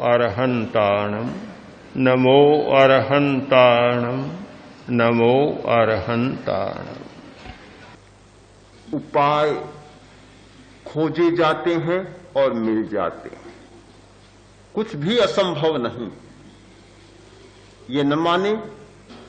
अरहन्ताणं नमो अरहन्ताणं नमो अरहन्ताणं। उपाय खोजे जाते हैं और मिल जाते हैं, कुछ भी असंभव नहीं। ये न माने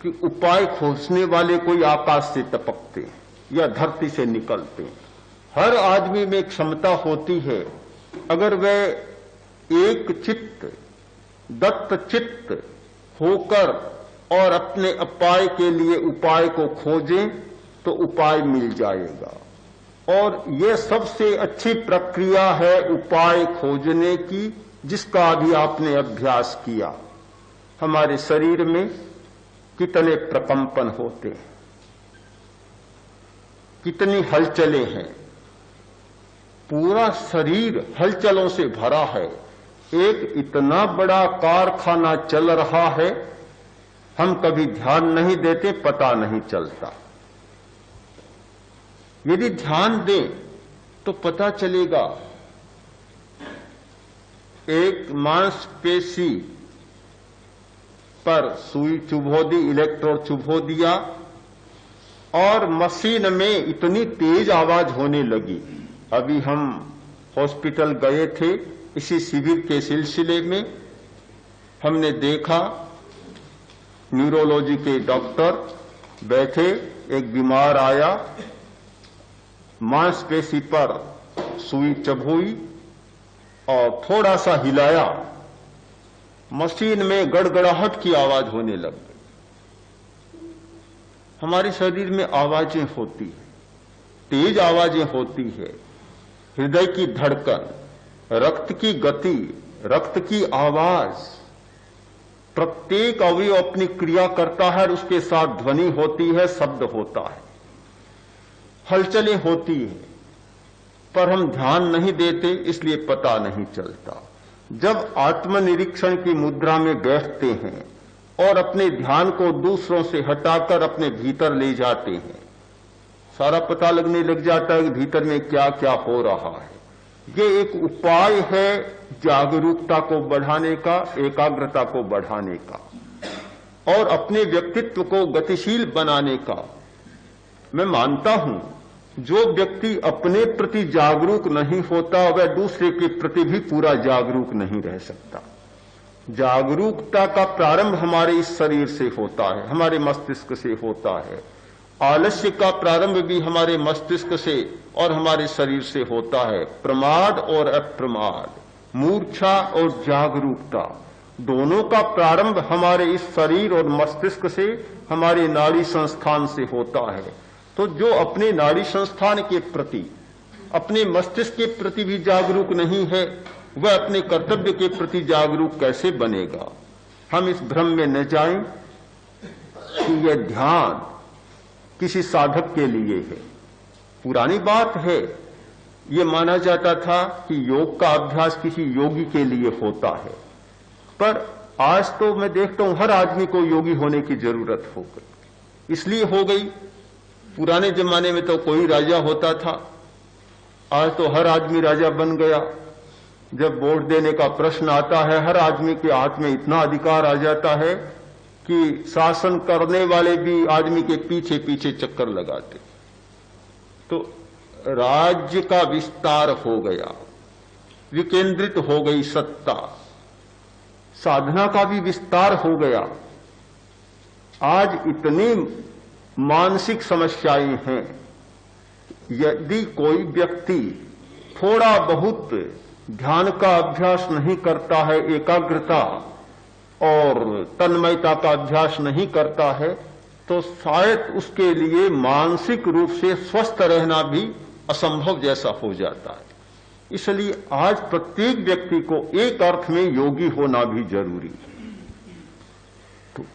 कि उपाय खोजने वाले कोई आकाश से टपकते या धरती से निकलते। हर आदमी में क्षमता होती है, अगर वह एक चित्त दत्त चित्त होकर और अपने उपाय के लिए उपाय को खोजें तो उपाय मिल जाएगा। और यह सबसे अच्छी प्रक्रिया है उपाय खोजने की, जिसका अभी आपने अभ्यास किया। हमारे शरीर में कितने प्रकंपन होते हैं, कितनी हलचलें हैं, पूरा शरीर हलचलों से भरा है। एक इतना बड़ा कारखाना चल रहा है, हम कभी ध्यान नहीं देते, पता नहीं चलता। यदि ध्यान दें तो पता चलेगा। एक मांसपेशी पर सुई चुभो दी, इलेक्ट्रोड चुभो दिया और मशीन में इतनी तेज आवाज होने लगी। अभी हम हॉस्पिटल गए थे, इसी शिविर के सिलसिले में हमने देखा न्यूरोलॉजी के डॉक्टर बैठे, एक बीमार आया, मांसपेशी पर सुई चबोई और थोड़ा सा हिलाया, मशीन में गड़गड़ाहट की आवाज होने लग गई। हमारे शरीर में आवाजें होती है, तेज आवाजें होती है, हृदय की धड़कन, रक्त की गति, रक्त की आवाज, प्रत्येक अवयव अपनी क्रिया करता है और उसके साथ ध्वनि होती है, शब्द होता है, हलचलें होती हैं, पर हम ध्यान नहीं देते, इसलिए पता नहीं चलता। जब आत्मनिरीक्षण की मुद्रा में बैठते हैं और अपने ध्यान को दूसरों से हटाकर अपने भीतर ले जाते हैं, सारा पता लगने लग जाता है कि भीतर में क्या क्या हो रहा है। ये एक उपाय है जागरूकता को बढ़ाने का, एकाग्रता को बढ़ाने का और अपने व्यक्तित्व को गतिशील बनाने का। मैं मानता हूं जो व्यक्ति अपने प्रति जागरूक नहीं होता वह दूसरे के प्रति भी पूरा जागरूक नहीं रह सकता। जागरूकता का प्रारंभ हमारे इस शरीर से होता है, हमारे मस्तिष्क से होता है। आलस्य का प्रारंभ भी हमारे मस्तिष्क से और हमारे शरीर से होता है। प्रमाद और अप्रमाद, मूर्छा और जागरूकता, दोनों का प्रारंभ हमारे इस शरीर और मस्तिष्क से, हमारे नाड़ी संस्थान से होता है। तो जो अपने नाड़ी संस्थान के प्रति, अपने मस्तिष्क के प्रति भी जागरूक नहीं है, वह अपने कर्तव्य के प्रति जागरूक कैसे बनेगा। हम इस भ्रम में न जाएं कि यह ध्यान किसी साधक के लिए है। पुरानी बात है, यह माना जाता था कि योग का अभ्यास किसी योगी के लिए होता है, पर आज तो मैं देखता हूं हर आदमी को योगी होने की जरूरत हो गई। इसलिए हो गई, पुराने जमाने में तो कोई राजा होता था, आज तो हर आदमी राजा बन गया। जब वोट देने का प्रश्न आता है, हर आदमी के हाथ में इतना अधिकार आ जाता है कि शासन करने वाले भी आदमी के पीछे पीछे चक्कर लगाते। तो राज्य का विस्तार हो गया, विकेंद्रित हो गई सत्ता, साधना का भी विस्तार हो गया। आज इतनी मानसिक समस्याएं हैं, यदि कोई व्यक्ति थोड़ा बहुत ध्यान का अभ्यास नहीं करता है, एकाग्रता और तन्मयता का अभ्यास नहीं करता है, तो शायद उसके लिए मानसिक रूप से स्वस्थ रहना भी असंभव जैसा हो जाता है। इसलिए आज प्रत्येक व्यक्ति को एक अर्थ में योगी होना भी जरूरी है। तो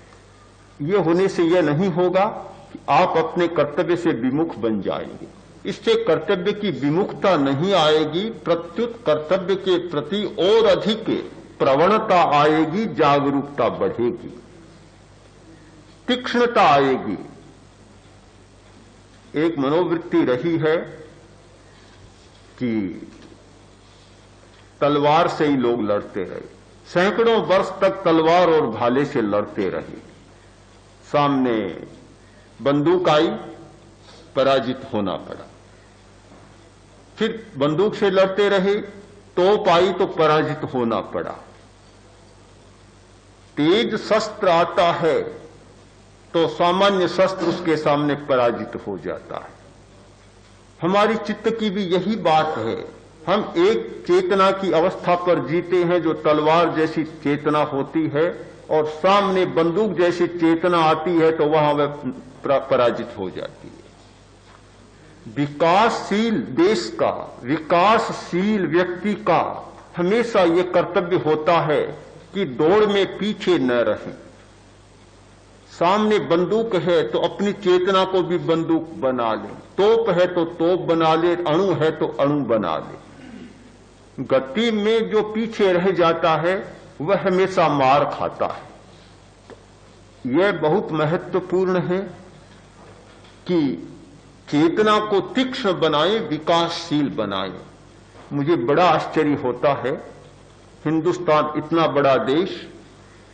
ये होने से यह नहीं होगा कि आप अपने कर्तव्य से विमुख बन जाएंगे। इससे कर्तव्य की विमुखता नहीं आएगी, प्रत्युत कर्तव्य के प्रति और अधिक प्रवणता आएगी, जागरूकता बढ़ेगी, तीक्ष्णता आएगी। एक मनोवृत्ति रही है कि तलवार से ही लोग लड़ते रहे, सैकड़ों वर्ष तक तलवार और भाले से लड़ते रहे। सामने बंदूक आई, पराजित होना पड़ा। फिर बंदूक से लड़ते रहे, तोप आई तो पराजित होना पड़ा। तेज शस्त्र आता है तो सामान्य शस्त्र उसके सामने पराजित हो जाता है। हमारी चित्त की भी यही बात है। हम एक चेतना की अवस्था पर जीते हैं जो तलवार जैसी चेतना होती है, और सामने बंदूक जैसी चेतना आती है तो वहां वह पराजित हो जाती है। विकासशील देश का, विकासशील व्यक्ति का हमेशा ये कर्तव्य होता है कि दौड़ में पीछे न रहें। सामने बंदूक है तो अपनी चेतना को भी बंदूक बना ले, तोप है तो तोप बना ले, अणु है तो अणु बना ले। गति में जो पीछे रह जाता है वह हमेशा मार खाता है। यह बहुत महत्वपूर्ण है कि चेतना को तीक्ष्ण बनाए, विकासशील बनाए। मुझे बड़ा आश्चर्य होता है, हिंदुस्तान इतना बड़ा देश,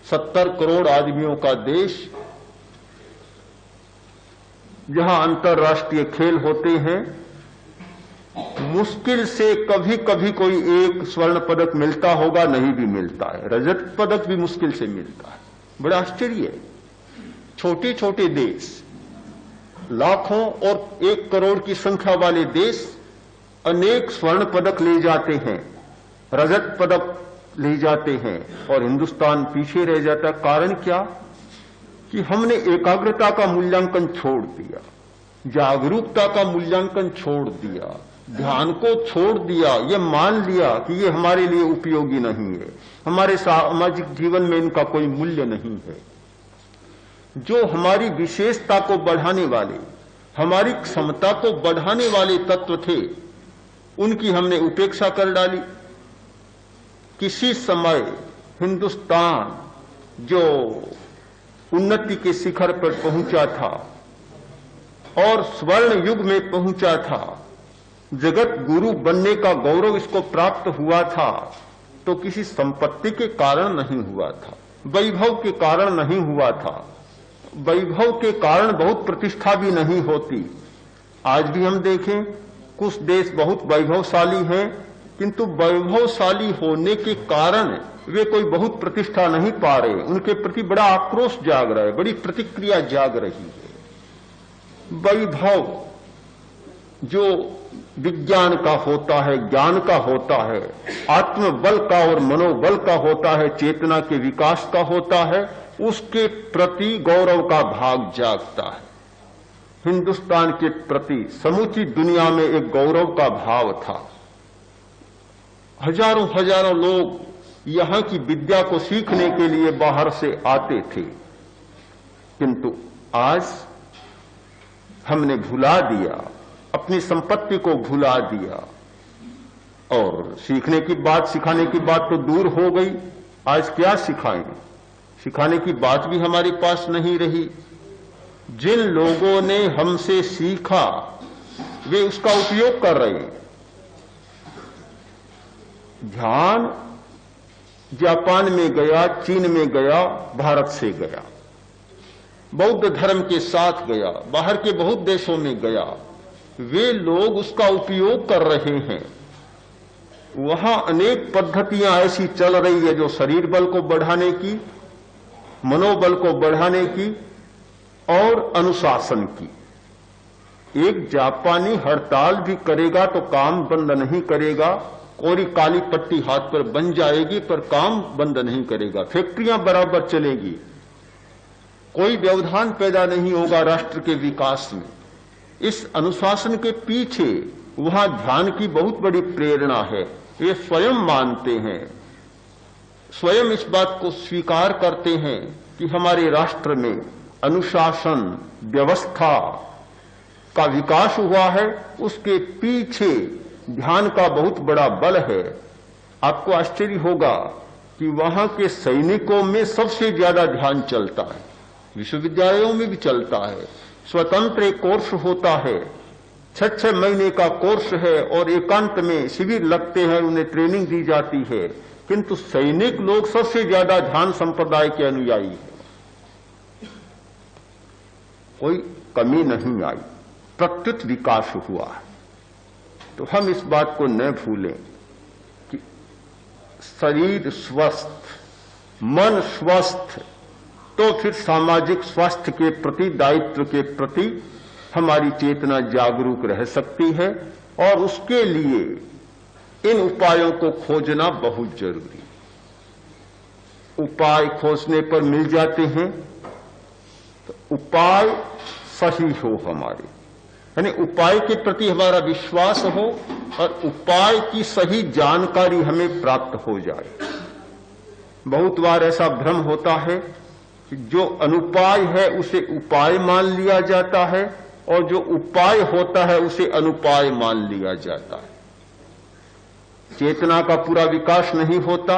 70 करोड़ आदमियों का देश, जहां अंतर्राष्ट्रीय खेल होते हैं, मुश्किल से कभी कभी कोई एक स्वर्ण पदक मिलता होगा, नहीं भी मिलता है। रजत पदक भी मुश्किल से मिलता है। बड़ा आश्चर्य है। छोटे छोटे देश, लाखों और 1 करोड़ की संख्या वाले देश अनेक स्वर्ण पदक ले जाते हैं, रजत पदक ले जाते हैं, और हिंदुस्तान पीछे रह जाता है। कारण क्या? कि हमने एकाग्रता का मूल्यांकन छोड़ दिया, जागरूकता का मूल्यांकन छोड़ दिया, ध्यान को छोड़ दिया। ये मान लिया कि ये हमारे लिए उपयोगी नहीं है, हमारे सामाजिक जीवन में इनका कोई मूल्य नहीं है। जो हमारी विशेषता को बढ़ाने वाले, हमारी क्षमता को बढ़ाने वाले तत्व थे, उनकी हमने उपेक्षा कर डाली। किसी समय हिंदुस्तान जो उन्नति के शिखर पर पहुंचा था और स्वर्ण युग में पहुंचा था, जगत गुरु बनने का गौरव इसको प्राप्त हुआ था, तो किसी संपत्ति के कारण नहीं हुआ था, वैभव के कारण नहीं हुआ था। वैभव के कारण बहुत प्रतिष्ठा भी नहीं होती। आज भी हम देखें, कुछ देश बहुत वैभवशाली हैं, किंतु वैभवशाली होने के कारण वे कोई बहुत प्रतिष्ठा नहीं पा रहे। उनके प्रति बड़ा आक्रोश जाग रहा है, बड़ी प्रतिक्रिया जाग रही है। वैभव जो विज्ञान का होता है, ज्ञान का होता है, आत्मबल का और मनोबल का होता है, चेतना के विकास का होता है, उसके प्रति गौरव का भाव जागता है। हिंदुस्तान के प्रति समूची दुनिया में एक गौरव का भाव था। हजारों हजारों लोग यहां की विद्या को सीखने के लिए बाहर से आते थे, किंतु आज हमने भुला दिया, अपनी संपत्ति को भुला दिया, और सीखने की बात, सिखाने की बात तो दूर हो गई। आज क्या सिखाएं? सिखाने की बात भी हमारे पास नहीं रही। जिन लोगों ने हमसे सीखा वे उसका उपयोग कर रहे हैं। ध्यान जापान में गया, चीन में गया, भारत से गया, बौद्ध धर्म के साथ गया, बाहर के बहुत देशों में गया। वे लोग उसका उपयोग कर रहे हैं। वहां अनेक पद्धतियां ऐसी चल रही है जो शरीर बल को बढ़ाने की, मनोबल को बढ़ाने की और अनुशासन की। एक जापानी हड़ताल भी करेगा तो काम बंद नहीं करेगा, कोरी काली पट्टी हाथ पर बन जाएगी पर काम बंद नहीं करेगा, फैक्ट्रियां बराबर चलेगी, कोई व्यवधान पैदा नहीं होगा राष्ट्र के विकास में। इस अनुशासन के पीछे वहां ध्यान की बहुत बड़ी प्रेरणा है। वे स्वयं मानते हैं, स्वयं इस बात को स्वीकार करते हैं कि हमारे राष्ट्र में अनुशासन व्यवस्था का विकास हुआ है, उसके पीछे ध्यान का बहुत बड़ा बल है। आपको आश्चर्य होगा कि वहां के सैनिकों में सबसे ज्यादा ध्यान चलता है, विश्वविद्यालयों में भी चलता है। स्वतंत्र एक कोर्स होता है, 6 महीने का कोर्स है और एकांत में शिविर लगते हैं, उन्हें ट्रेनिंग दी जाती है। किंतु सैनिक लोग सबसे ज्यादा ध्यान संप्रदाय के अनुयायी हैं। कोई कमी नहीं आई, प्रत्युत विकास हुआ है। तो हम इस बात को न भूलें कि शरीर स्वस्थ, मन स्वस्थ, तो फिर सामाजिक स्वास्थ्य के प्रति, दायित्व के प्रति हमारी चेतना जागरूक रह सकती है और उसके लिए इन उपायों को खोजना बहुत जरूरी। उपाय खोजने पर मिल जाते हैं तो उपाय सही हो हमारे, यानी उपाय के प्रति हमारा विश्वास हो और उपाय की सही जानकारी हमें प्राप्त हो जाए। बहुत बार ऐसा भ्रम होता है कि जो अनुपाय है उसे उपाय मान लिया जाता है और जो उपाय होता है उसे अनुपाय मान लिया जाता है। चेतना का पूरा विकास नहीं होता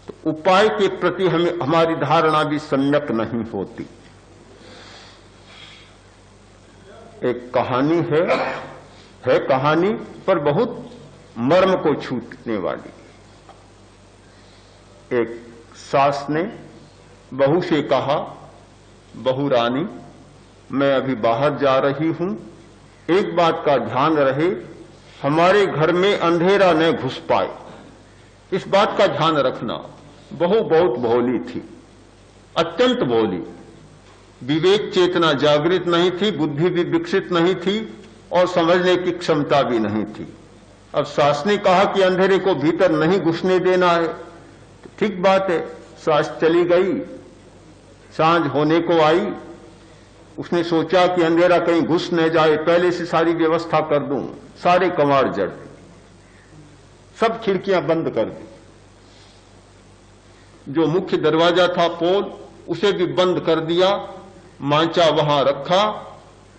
तो उपाय के प्रति हमारी धारणा भी सम्यक नहीं होती। एक कहानी है कहानी पर बहुत मर्म को छूटने वाली। एक सास ने बहू से कहा, बहू रानी, मैं अभी बाहर जा रही हूं, एक बात का ध्यान रहे, हमारे घर में अंधेरा न घुस पाए, इस बात का ध्यान रखना। बहू बहुत भोली थी, अत्यंत भोली, विवेक चेतना जागृत नहीं थी, बुद्धि भी विकसित नहीं थी और समझने की क्षमता भी नहीं थी। अब सास ने कहा कि अंधेरे को भीतर नहीं घुसने देना है, तो ठीक बात है। सास चली गई, सांझ होने को आई, उसने सोचा कि अंधेरा कहीं घुस न जाए, पहले से सारी व्यवस्था कर दूं। सारे कमाड़ जड़ दी, सब खिड़कियां बंद कर दी, जो मुख्य दरवाजा था पोल उसे भी बंद कर दिया, मांचा वहां रखा,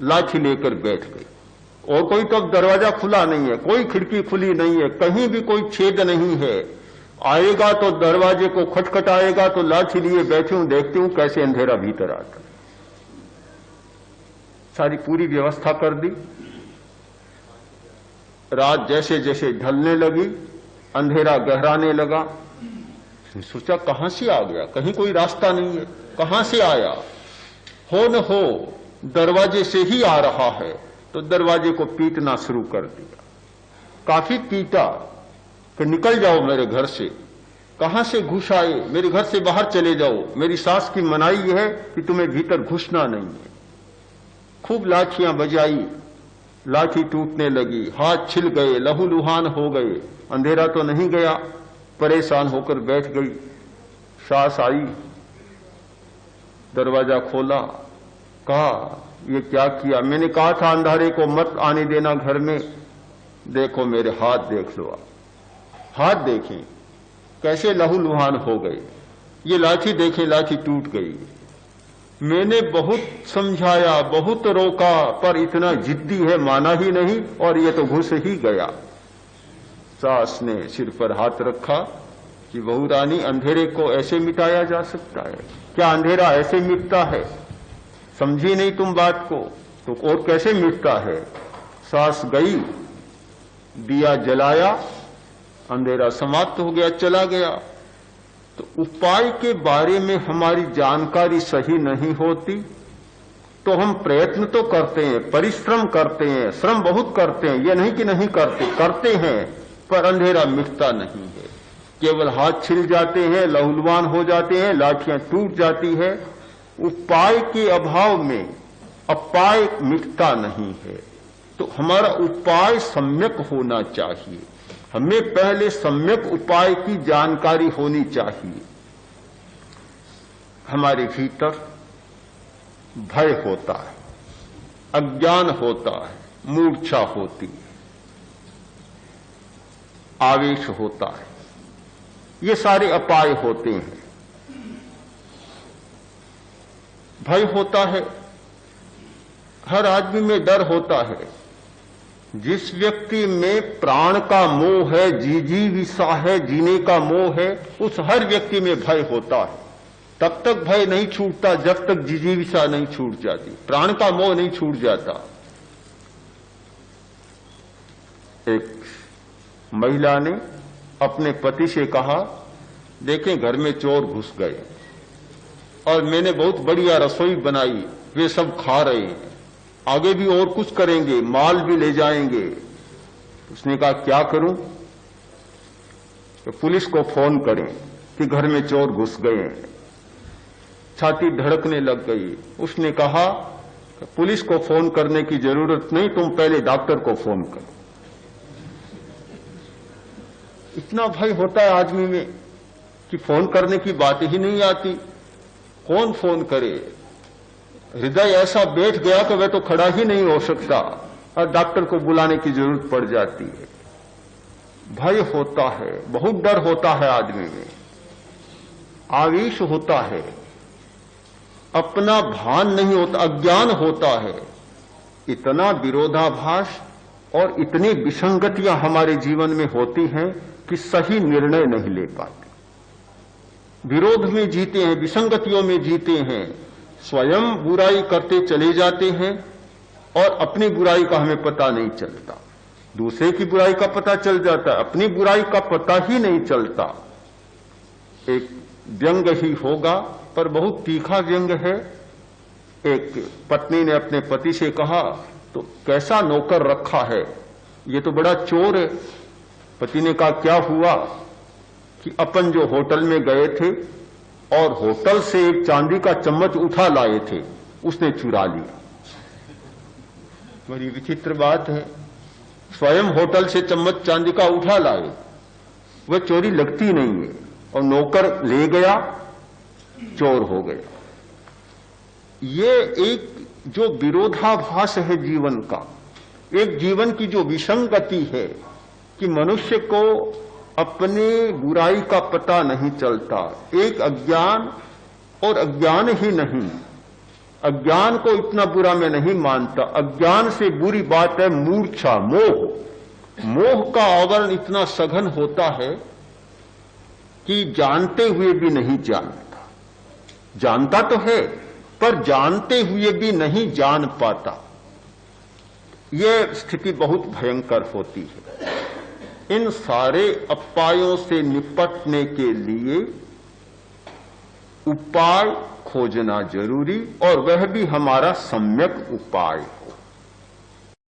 लाठी लेकर बैठ गई। और कोई तो दरवाजा खुला नहीं है, कोई खिड़की खुली नहीं है, कहीं भी कोई छेद नहीं है। आएगा तो दरवाजे को खटखटाएगा तो लाठी लिए बैठी हूं, देखती हूं कैसे अंधेरा भीतर आता। सारी पूरी व्यवस्था कर दी। रात जैसे जैसे ढलने लगी, अंधेरा गहराने लगा। सोचा कहां से आ गया, कहीं कोई रास्ता नहीं है, कहां से आया, हो न हो दरवाजे से ही आ रहा है। तो दरवाजे को पीटना शुरू कर दिया, काफी पीटा कि निकल जाओ मेरे घर से, कहां से घुस आए, मेरे घर से बाहर चले जाओ, मेरी सास की मनाही है कि तुम्हें भीतर घुसना नहीं है। खूब लाठियां बजाई, लाठी टूटने लगी, हाथ छिल गए, लहूलुहान हो गए। अंधेरा तो नहीं गया, परेशान होकर बैठ गई। सास आई, दरवाजा खोला, कहा ये क्या किया, मैंने कहा था अंधारे को मत आने देना घर में, देखो मेरे हाथ देख लो। हाथ देखें कैसे लहूलुहान हो गए, ये लाठी देखें, लाठी टूट गई। मैंने बहुत समझाया, बहुत रोका, पर इतना जिद्दी है, माना ही नहीं और ये तो घुस ही गया। सास ने सिर पर हाथ रखा कि बहू रानी, अंधेरे को ऐसे मिटाया जा सकता है क्या? अंधेरा ऐसे मिटता है? समझी नहीं तुम बात को, तो और कैसे मिटता है? सास गई, दिया जलाया, अंधेरा समाप्त हो गया, चला गया। तो उपाय के बारे में हमारी जानकारी सही नहीं होती तो हम प्रयत्न तो करते हैं, परिश्रम करते हैं, श्रम बहुत करते हैं, ये नहीं कि नहीं करते, करते हैं, पर अंधेरा मिटता नहीं है। केवल हाथ छिल जाते हैं, लहूलुहान हो जाते हैं, लाठियां टूट जाती है। उपाय के अभाव में अपाय मिटता नहीं है। तो हमारा उपाय सम्यक होना चाहिए, हमें पहले सम्यक उपाय की जानकारी होनी चाहिए। हमारे भीतर भय होता है, अज्ञान होता है, मूर्छा होती है, आवेश होता है, ये सारे अपाय होते हैं। भय होता है, हर आदमी में डर होता है। जिस व्यक्ति में प्राण का मोह है, जिजीविषा है, जीने का मोह है, उस हर व्यक्ति में भय होता है। तब तक भय नहीं छूटता जब तक जिजीविषा नहीं छूट जाती, प्राण का मोह नहीं छूट जाता। एक महिला ने अपने पति से कहा देखें घर में चोर घुस गए और मैंने बहुत बढ़िया रसोई बनाई, वे सब खा रहे हैं, आगे भी और कुछ करेंगे, माल भी ले जाएंगे। उसने कहा क्या करूं? तो पुलिस को फोन करें कि घर में चोर घुस गए हैं। छाती धड़कने लग गई। उसने कहा पुलिस को फोन करने की जरूरत नहीं, तुम पहले डॉक्टर को फोन करो। इतना भय होता है आदमी में कि फोन करने की बात ही नहीं आती। कौन फोन करे? हृदय ऐसा बैठ गया कि वह तो खड़ा ही नहीं हो सकता और डॉक्टर को बुलाने की जरूरत पड़ जाती है। भय होता है, बहुत डर होता है आदमी में, आवेश होता है, अपना भान नहीं होता, अज्ञान होता है। इतना विरोधाभास और इतनी विसंगतियां हमारे जीवन में होती हैं कि सही निर्णय नहीं ले पाते। विरोध में जीते हैं, विसंगतियों में जीते हैं, स्वयं बुराई करते चले जाते हैं और अपनी बुराई का हमें पता नहीं चलता। दूसरे की बुराई का पता चल जाता है, अपनी बुराई का पता ही नहीं चलता। एक व्यंग ही होगा, पर बहुत तीखा व्यंग है। एक पत्नी ने अपने पति से कहा, तो कैसा नौकर रखा है, ये तो बड़ा चोर है। पति ने कहा क्या हुआ? कि अपन जो होटल में गए थे और होटल से एक चांदी का चम्मच उठा लाए थे, उसने चुरा लिया। बड़ी विचित्र बात है, स्वयं होटल से चम्मच चांदी का उठा लाए, वह चोरी लगती नहीं है, और नौकर ले गया, चोर हो गया। ये एक जो विरोधाभास है जीवन का, एक जीवन की जो विसंगति है कि मनुष्य को अपने बुराई का पता नहीं चलता। एक अज्ञान, और अज्ञान ही नहीं, अज्ञान को इतना बुरा मैं नहीं मानता। अज्ञान से बुरी बात है मूर्छा, मोह। मोह का आवरण इतना सघन होता है कि जानते हुए भी नहीं जानता। जानता तो है, पर जानते हुए भी नहीं जान पाता। यह स्थिति बहुत भयंकर होती है। इन सारे अपायों से निपटने के लिए उपाय खोजना जरूरी, और वह भी हमारा सम्यक उपाय हो।